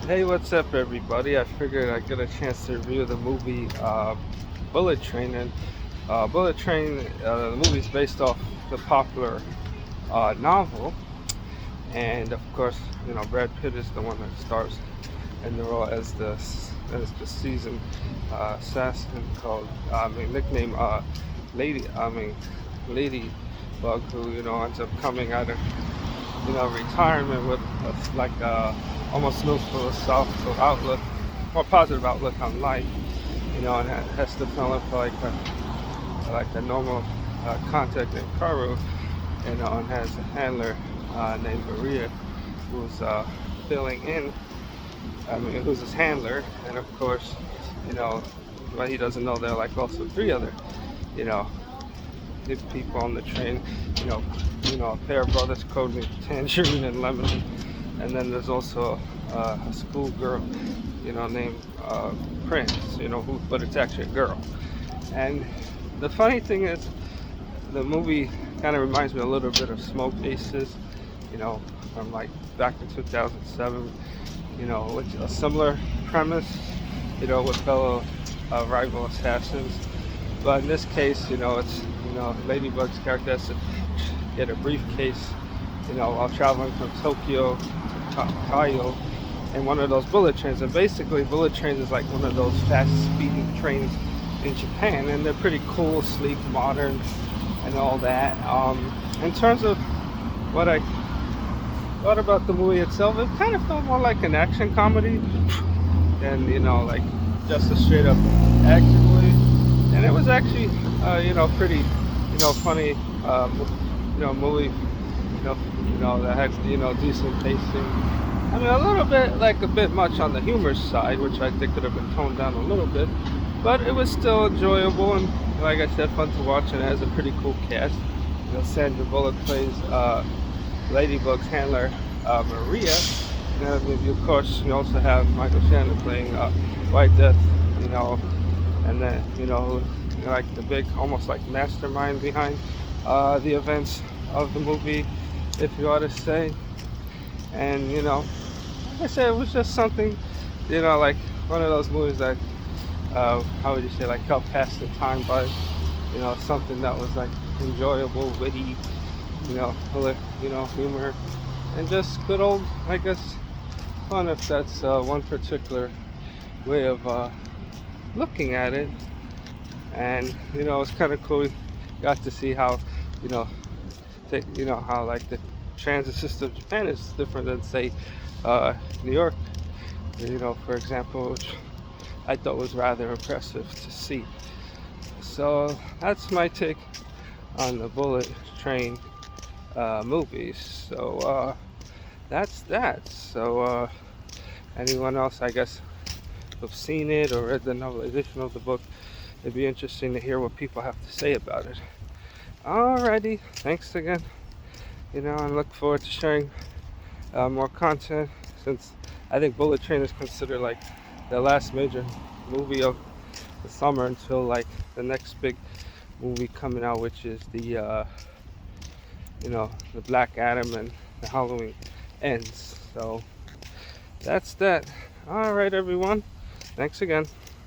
Hey, what's up, everybody? I figured I'd get a chance to review the movie Bullet Train. And Bullet Train, the movie's based off the popular novel. And of course, Brad Pitt is the one that stars in the role as the seasoned assassin called, nickname Ladybug, who ends up coming out of retirement with almost no philosophical outlook, more positive outlook on life, and has to develop like a normal contact named Karu, and has a handler named Maria, who's filling in. Who's his handler, and of course, you know, what he doesn't know, there are like also three other, you know, the people on the train, you know, a pair of brothers called Tangerine and Lemon, and then there's also a schoolgirl, named Prince, but it's actually a girl. And the funny thing is, the movie kind of reminds me a little bit of Smoke Aces, you know, from like back in 2007, with a similar premise, with fellow rival assassins. But in this case, it's Ladybug's character has to get a briefcase, while traveling from Tokyo to Tokyo in one of those bullet trains. And basically, bullet trains is like one of those fast speeding trains in Japan, and they're pretty cool, sleek, modern, and all that. In terms of what I thought about the movie itself, it kind of felt more like an action comedy than like just a straight up action movie. And it was actually pretty funny movie, that had decent pacing. I mean, a little bit, like a bit much on the humor side, which I think could have been toned down a little bit, but it was still enjoyable and, like I said, fun to watch, and it has a pretty cool cast. Sandra Bullock plays Ladybug's handler, Maria. And of course, you also have Michael Shannon playing White Death, and then like the big, almost like mastermind behind the events of the movie, if you ought to say. And like I said, it was just something, like one of those movies that, how would you say, like helped pass the time by, something that was like enjoyable, witty, full of, humor, and just good old, I guess, fun, if that's one particular way of looking at it. And it's kind of cool. Got to see how, you know, how like the transit system of Japan is different than say New York. For example, which I thought was rather impressive to see. So that's my take on the Bullet Train movies. So that's that. So anyone else, I guess, who've seen it or read the novelization of the book, it'd be interesting to hear what people have to say about it. Alrighty, thanks again. And look forward to sharing more content, since I think Bullet Train is considered like the last major movie of the summer until like the next big movie coming out, which is the Black Adam and the Halloween Ends. So that's that. All right, everyone. Thanks again.